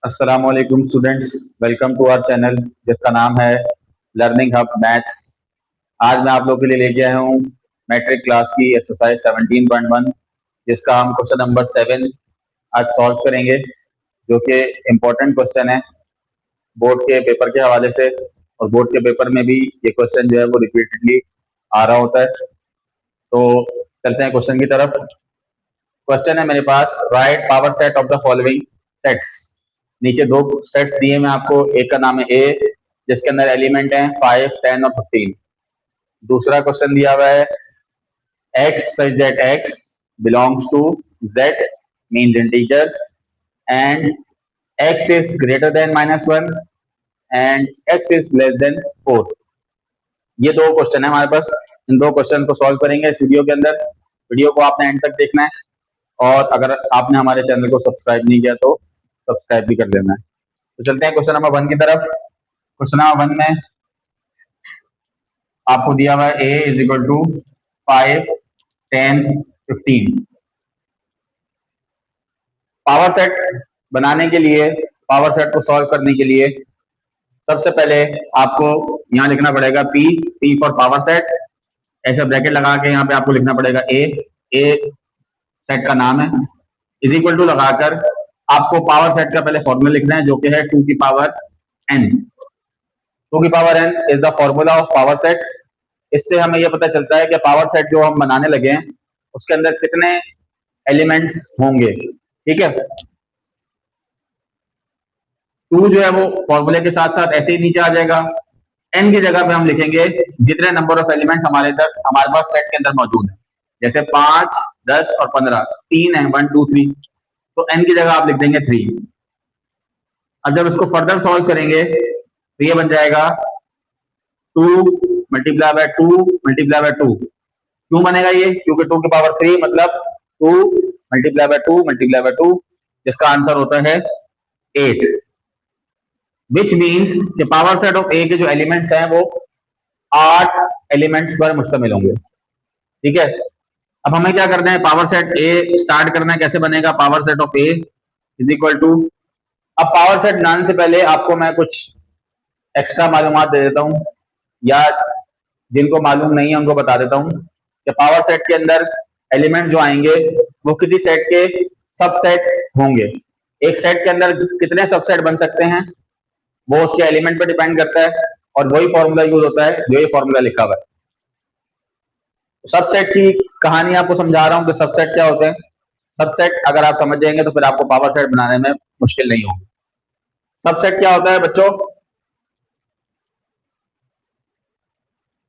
अस्सलाम वालेकुम students. Welcome to our channel जिसका नाम है लर्निंग हब मैथ्स। आज मैं आप लोगों के लिए लेके आया हूँ मैट्रिक क्लास की एक्सरसाइज 17.1 जिसका हम क्वेश्चन नंबर 7 आज सॉल्व करेंगे, जो कि इम्पोर्टेंट क्वेश्चन है बोर्ड के पेपर के हवाले से। और बोर्ड के पेपर में भी ये क्वेश्चन जो है वो रिपीटेडली आ रहा होता है। तो चलते हैं क्वेश्चन की तरफ। क्वेश्चन है मेरे पास, write power set of the following sets. नीचे दो सेट्स दिए मैं आपको, एक का नाम है ए जिसके अंदर एलिमेंट हैं 5, 10 और 15। दूसरा क्वेश्चन दिया हुआ है x such that x belongs to z means integers and x is greater than -1 and x is less than 4। ये दो क्वेश्चन है हमारे पास। इन दो क्वेश्चन को सॉल्व करेंगे इस वीडियो के अंदर। वीडियो को आपने एंड तक देखना है और अगर आपने हमारे चैनल को सब्सक्राइब नहीं किया तो सब्सक्राइब भी कर लेना है। तो चलते हैं क्वेश्चन नंबर 1 की तरफ। क्वेश्चन नंबर 1 में आपको दिया हुआ है a is equal to 5, 10, 15। Power set बनाने के लिए, पावर सेट को सॉल्व करने के लिए सबसे पहले आपको यहाँ लिखना पड़ेगा P फॉर पावर सेट। ऐसा ब्रैकेट लगा के यहाँ पे आपको लिखना पड़ेगा ए सेट का नाम है, इज इक्वल टू लगाकर आपको पावर सेट का पहले फॉर्मूला लिखना है जो कि है 2 की पावर n। 2 की power n is the formula of power set. इससे हमें यह पता चलता है कि पावर सेट जो हम बनाने लगे हैं उसके अंदर कितने एलिमेंट्स होंगे। ठीक है, 2 जो है वो फॉर्मूले के साथ साथ ऐसे ही नीचे आ जाएगा। n की जगह पे हम लिखेंगे जितने नंबर ऑफ एलिमेंट हमारे पास सेट के अंदर मौजूद है। जैसे 5, 10 और 15, 3 है, 1, 2, 3, तो n की जगह आप लिख देंगे 3। अब जब इसको फर्दर सॉल्व करेंगे तो ये बन जाएगा 2 मल्टीप्लाई बाय 2 मल्टीप्लाई बाय 2। क्यों बनेगा ये? क्योंकि 2 की पावर 3 मतलब 2 मल्टीप्लाई बाय 2 मल्टीप्लाई बाय 2, जिसका आंसर होता है 8। विच मीन्स कि पावर सेट ऑफ ए के जो एलिमेंट्स हैं वो 8 एलिमेंट्स पर मुश्तमिल होंगे। ठीक है, अब हमें क्या करना है, पावर सेट ए स्टार्ट करना है। कैसे बनेगा power set of A is equal to, अब पावर सेट बनाने से पहले आपको मैं कुछ एक्स्ट्रा मालूमात दे देता हूँ, या जिनको मालूम नहीं है उनको बता देता हूँ कि पावर सेट के अंदर एलिमेंट जो आएंगे वो किसी सेट के सबसेट होंगे। एक सेट के अंदर कितने सबसेट बन सकते हैं वो उसके एलिमेंट पर डिपेंड करता है, और वही फॉर्मूला यूज होता है जो ये फॉर्मूला लिखा हुआ है। सबसेट की कहानी आपको समझा रहा हूँ कि सबसेट क्या होते हैं। सबसेट अगर आप समझ जाएंगे तो फिर आपको पावर सेट बनाने में मुश्किल नहीं होगी। सबसेट क्या होता है बच्चों?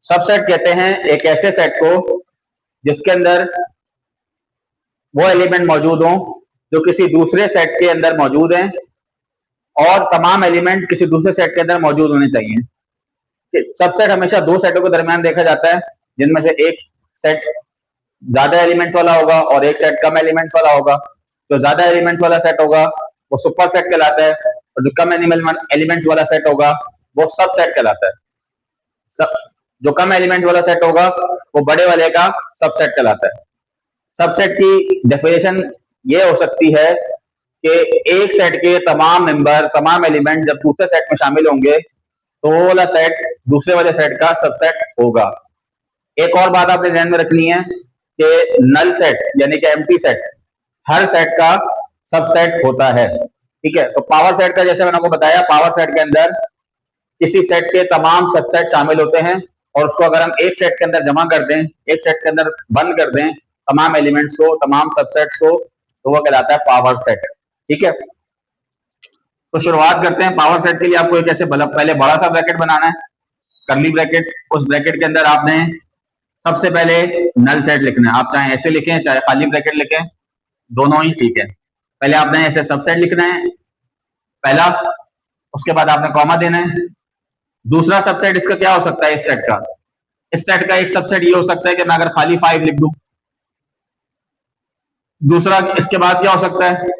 सबसेट कहते हैं एक ऐसे सेट को जिसके अंदर वो एलिमेंट मौजूद हों जो किसी दूसरे सेट के अंदर मौजूद हैं, और तमाम एलिमेंट किसी दूसरे सेट के अंदर मौजूद होने चाहिए। सबसेट हमेशा दो सेटों के दरमियान देखा जाता है, जिनमें से एक सेट ज्यादा एलिमेंट्स वाला होगा और एक सेट कम एलिमेंट्स वाला होगा। जो ज्यादा एलिमेंट्स वाला सेट होगा वो सुपर सेट कहलाता है, और जो कम एलिमेंट्स वाला सेट होगा वो सब सेट कहलाता है। सब जो कम एलिमेंट वाला सेट होगा वो बड़े वाले का सबसेट कहलाता है। सबसेट की डेफिनेशन ये हो सकती है कि एक सेट के तमाम मेंबर, तमाम एलिमेंट जब दूसरे सेट में शामिल होंगे तो वो वाला सेट दूसरे वाले सेट का सबसेट होगा। एक और बात आपने ध्यान में रखनी है कि नल सेट यानी कि एम्प्टी सेट हर सेट का सबसेट होता है। ठीक है, तो पावर सेट का जैसे मैंने आपको बताया, पावर सेट के अंदर किसी सेट के तमाम सबसेट शामिल होते हैं, और उसको अगर हम एक सेट के अंदर जमा कर दें, एक सेट के अंदर बंद कर दें तमाम एलिमेंट्स को, तमाम सबसेट्स को, तो वो कहलाता है पावर सेट। ठीक है, तो शुरुआत करते हैं। पावर सेट के लिए आपको एक ऐसे पहले बड़ा सा ब्रैकेट बनाना है, करली ब्रैकेट। उस ब्रैकेट के अंदर आपने सबसे पहले नल सेट लिखना है। आप चाहे ऐसे लिखें चाहे खाली ब्रैकेट लिखें, दोनों ही ठीक है। पहले आपने ऐसे सबसेट लिखना है पहला, उसके बाद आपने कॉमा देना है। दूसरा सबसेट इसका क्या हो सकता है? इस सेट का, इस सेट का एक सबसेट ये हो सकता है कि मैं अगर खाली 5 लिख दूं। दूसरा इसके बाद क्या हो सकता है?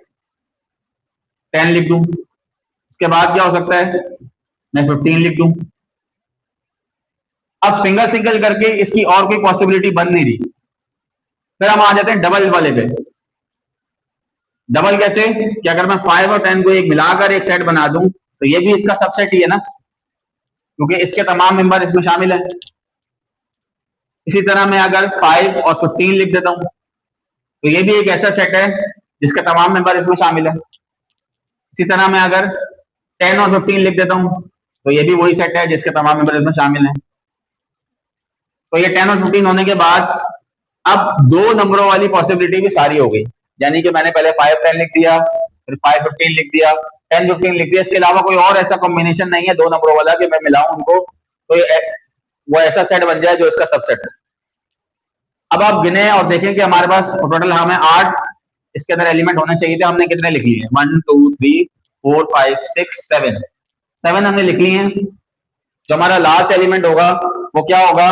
10 लिख दूं। इसके बाद क्या हो सकता है? मैं 15 लिख दूं। अब सिंगल सिंगल करके इसकी और कोई पॉसिबिलिटी बन नहीं रही। फिर हम आ जाते हैं डबल वाले पे। डबल कैसे कि अगर मैं 5 और 10 को एक मिलाकर एक सेट बना दूं तो ये भी इसका सबसेट ही है ना, क्योंकि इसके तमाम मेंबर इसमें शामिल है। इसी तरह मैं अगर 5 और 15 लिख देता हूं तो ये भी एक ऐसा सेट है जिसके तमाम मेंबर इसमें शामिल है। इसी तरह मैं अगर 10 और 15 लिख देता हूं तो ये भी वही सेट है जिसके तमाम मेंबर इसमें शामिल हैं। तो ये 10 और 15 होने के बाद अब दो नंबरों वाली पॉसिबिलिटी भी सारी हो गई, यानी कि मैंने पहले 5 10 लिख दिया, फिर 5 15 लिख दिया, 10 15 लिख दिया, इसके अलावा कोई और ऐसा कॉम्बिनेशन नहीं है दो नंबरों वाला कि मैं मिलाऊं उनको तो वो ऐसा सेट बन जाए जो इसका सबसेट है। अब आप गिने और देखें कि हमारे पास टोटल हमें 8 इसके अंदर एलिमेंट होने चाहिए थे, हमने कितने लिख लिए? 1 2 3 4 5 6 7 हमने लिख लिए हैं। जो हमारा लास्ट एलिमेंट होगा वो क्या होगा?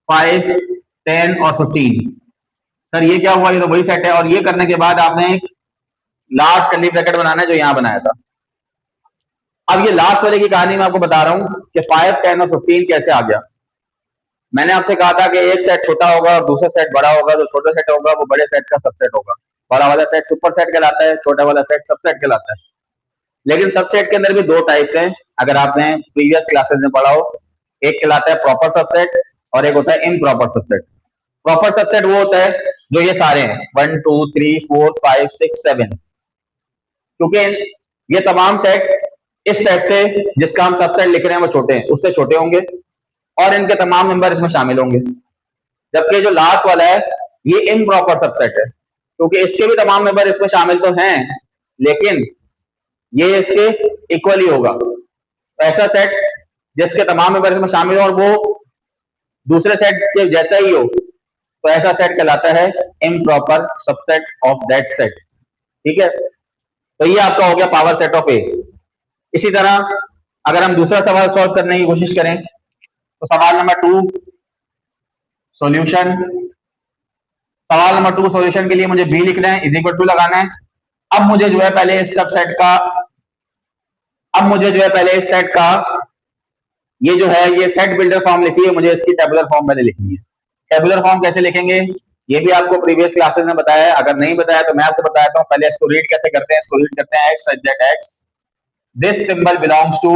5 10 और 15। सर ये क्या हुआ? ये तो वही सेट है। और ये करने के बाद आपने एक लास्ट कर्ली ब्रैकेट बनाना है जो यहां बनाया था। अब ये लास्ट वाले की कहानी मैं आपको बता रहा हूं कि 5 10 और 15 कैसे आ गया। मैंने आपसे कहा था कि एक सेट छोटा होगा और दूसरा सेट बड़ा होगा, जो छोटा सेट होगा वो बड़े सेट का सबसेट होगा। बड़ा वाला सेट सुपर सेट कहलाता है, छोटा वाला सेट सबसेट कहलाता है। लेकिन सबसेट के अंदर भी दो टाइप्स हैं, अगर आपने प्रीवियस क्लासेस में पढ़ा हो। एक कहलाता है प्रॉपर सबसेट और एक होता है इम्प्रॉपर सबसेट। प्रॉपर सबसेट वो होता है जो ये सारे हैं 1 2 3 4 5 6 7, क्योंकि ये तमाम सेट इस सेट से जिसका हम सबसेट लिख रहे हैं वो छोटे हैं, उससे छोटे होंगे और इनके तमाम मेंबर इसमें शामिल होंगे। जबकि जो लास्ट वाला है ये इम्प्रॉपर सबसेट है, क्योंकि इसके भी तमाम मेंबर इसमें शामिल तो हैं लेकिन ये इसके इक्वली होगा। ऐसा सेट जिसके तमाम मेंबर इसमें शामिल हो और वो दूसरे सेट के जैसा ही हो तो ऐसा सेट कहलाता है improper subset of that set. ठीक है, तो ये आपका हो गया पावर सेट ऑफ ए। इसी तरह अगर हम दूसरा सवाल सॉल्व करने की कोशिश करें तो सवाल नंबर 2 सॉल्यूशन। सवाल नंबर 2 सॉल्यूशन के लिए मुझे बी लिखना है, इज इक्वल टू लगाना है। अब मुझे जो है पहले इस सबसेट का ये जो है ये सेट बिल्डर फॉर्म लिखी है, मुझे इसकी टेबुलर फॉर्म मैंने लिखनी है। टेबुलर फॉर्म कैसे लिखेंगे ये भी आपको प्रीवियस क्लासेस में बताया है, अगर नहीं बताया तो मैं आपको बताता हूँ। पहले इसको रीड कैसे करते हैं? इसको रीड करते हैं x such that x this symbol belongs to,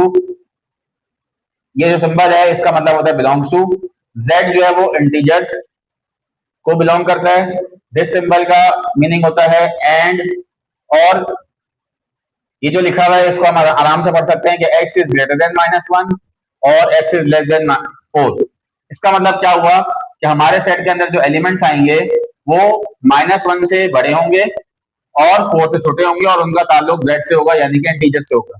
ये जो सिंबल है इसका मतलब होता है बिलोंग्स टू। z जो है वो इंटीजर्स को बिलोंग करता है। दिस सिंबल का मीनिंग होता है एंड, और ये जो लिखा हुआ है इसको हम आराम से पढ़ सकते हैं कि x इज ग्रेटर देन -1 और x इज लेस देन 4। इसका मतलब क्या हुआ कि हमारे सेट के अंदर जो एलिमेंट्स आएंगे वो -1 से बड़े होंगे और 4 से छोटे होंगे और उनका ताल्लुक z से होगा, यानी कि इंटीजर से होगा।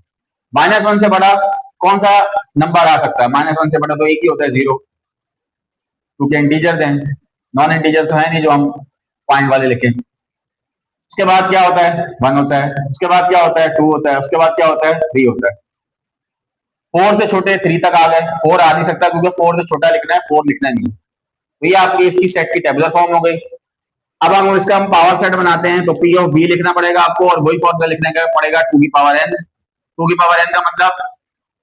-1 से बड़ा कौन सा नंबर आ सकता है? -1 से बड़ा तो एक ही होता है 0, क्योंकि इंटीजर हैं, नॉन इंटीजर तो है नहीं जो हम पॉइंट वाले लिखें। उसके बाद क्या होता है? 1 होता है। उसके बाद क्या होता है? 2 होता है। उसके बाद क्या होता है? 3 होता है। 4 से छोटे 3 तक आ गए, 4 आ नहीं सकता क्योंकि 4 से छोटा लिखना है, 4 लिखना नहीं। तो ये आपकी इसकी सेट की टेबुलर फॉर्म हो गई। अब हम इसका हम पावर सेट बनाते हैं तो पी ऑफ बी लिखना पड़ेगा आपको और वही फॉर्मूला लिखने का पड़ेगा 2 की पावर n। 2 की पावर n का मतलब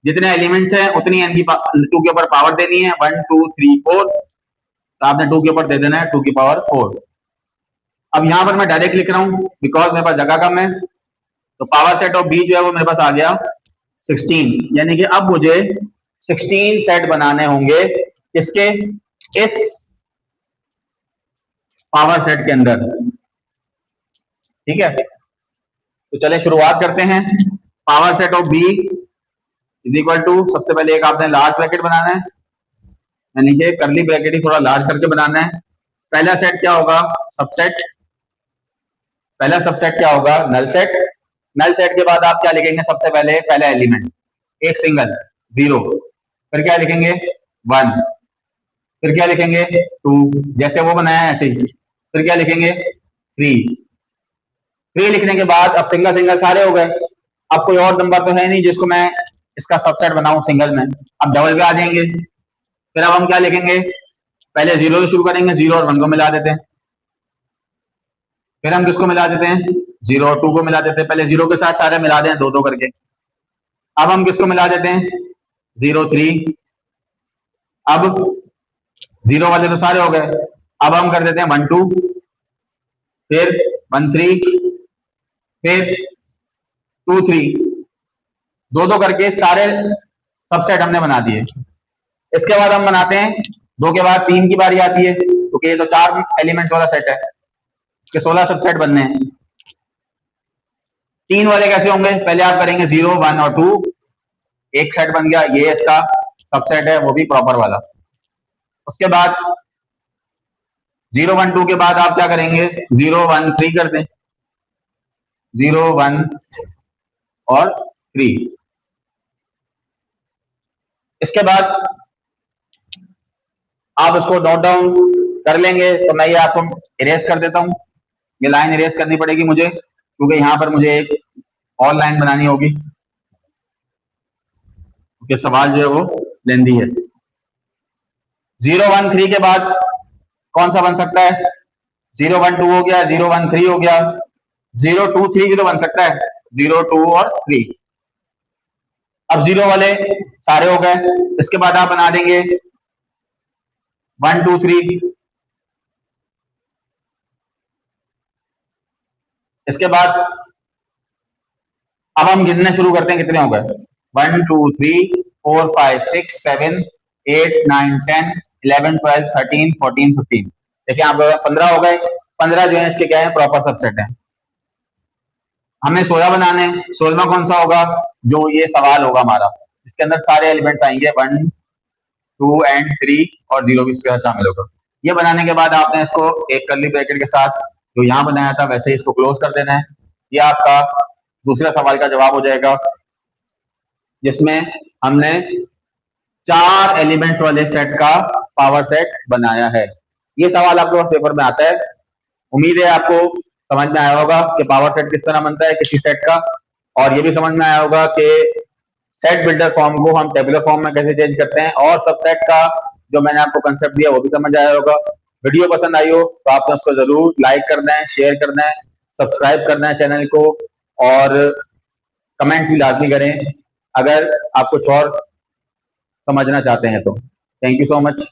जितने एलिमेंट्स हैं उतनी n की 2 के ऊपर पावर देनी है, 1 2 3 4, तो आपने 2 के ऊपर दे देना है 2 की पावर 4। अब यहां पर मैं डायरेक्ट लिख रहा हूं बिकॉज मेरे पास जगह कम है, तो पावर सेट ऑफ बी जो है वो मेरे पास आ गया 16, यानी कि अब मुझे 16 सेट बनाने होंगे इसके इस पावर सेट के अंदर। ठीक है, तो चले शुरुआत करते हैं। Power set of B is equal to, सबसे पहले एक आपने लार्ज ब्रैकेट बनाना है, यानी कि करली ब्रैकेट ही थोड़ा लार्ज करके बनाना है। पहला सेट क्या होगा? सबसेट। पहला सबसेट क्या होगा? Null set. नल सेट के बाद आप क्या लिखेंगे? सबसे पहले पहला एलिमेंट एक सिंगल 0, फिर क्या लिखेंगे? 1, फिर क्या लिखेंगे? 2, जैसे वो बनाया है ऐसे ही। फिर क्या लिखेंगे? 3। 3 लिखने के बाद अब सिंगल सिंगल सारे हो गए, अब कोई और नंबर तो है नहीं जिसको मैं इसका सबसेट बनाऊं सिंगल में। अब डबल पे आ जाएंगे, फिर अब हम क्या लिखेंगे? पहले 0 से शुरू करेंगे, 0 और 1 को मिला देते हैं। फिर हम किसको मिला देते हैं? 0 और 2 को मिला देते हैं। पहले 0 के साथ सारे मिला दें 2 करके। अब हम किसको मिला देते हैं? 0 3। अब 0 वाले तो सारे हो गए, अब हम कर देते हैं 1 2, फिर 1 3, फिर 2 3, दो करके सारे सबसेट हमने बना दिए। इसके बाद हम बनाते हैं 2 के बाद 3 की बारी आती है, क्योंकि ये तो 4 एलिमेंट्स वाला सेट है, इसके 16 सबसेट बनने हैं। 3 वाले कैसे होंगे, पहले आप करेंगे 0 1 और 2, एक सेट बन गया, ये इसका सबसेट है, वो भी प्रॉपर वाला। उसके बाद 0 1 2 के बाद आप क्या करेंगे, 0 1 3 कर दें, 0 1 और 3। इसके बाद आप इसको नोट डाउन कर लेंगे, तो मैं ये आपको इरेज कर देता हूं। ये लाइन इरेज करनी पड़ेगी मुझे, क्योंकि यहां पर मुझे एक और लाइन बनानी होगी, क्योंकि सवाल जो है वो लेंदी है। 0 1 3 के बाद कौन सा बन सकता है, 0 1 2 हो गया, 0 1 3 हो गया, 0 2 3 भी तो बन सकता है, 0 2 और 3। अब 0 वाले सारे हो गए। इसके बाद आप बना देंगे 1 2 3। इसके बाद अब हम गिनने शुरू करते हैं, कितने हो गए, 1 2 3 4 5 6 7 8 9 10 11 12 13 14 15। देखिए आप 15 हो गए। 15 जो है इसके क्या है, प्रॉपर सबसेट है। हमें 16 बनाने, 16वां कौन सा होगा, जो ये सवाल होगा हमारा, इसके अंदर सारे एलिमेंट्स आएंगे, 1 2 एंड 3 और 0 भी इसके साथ शामिल होगा। ये बनाने के बाद आपने इसको एक कर्ली ब्रैकेट के साथ जो यहाँ बनाया था वैसे ही इसको क्लोज कर देना है। ये आपका दूसरा सवाल का जवाब हो जाएगा, जिसमें हमने 4 एलिमेंट्स वाले सेट का पावर सेट बनाया है। ये सवाल आपके पास पेपर में आता है। उम्मीद है आपको समझ में आया होगा कि पावर सेट किस तरह बनता है किसी सेट का, और ये भी समझ में आया होगा कि सेट बिल्डर फॉर्म को हम टेबुलर फॉर्म में कैसे चेंज करते हैं, और सबसेट का जो मैंने आपको कंसेप्ट दिया वो भी समझ आया होगा। वीडियो पसंद आई हो तो आपने उसको जरूर लाइक करना है, शेयर करना है, सब्सक्राइब करना है चैनल को, और कमेंट्स भी लाजमी करें अगर आप कुछ और समझना चाहते हैं तो। Thank you so much.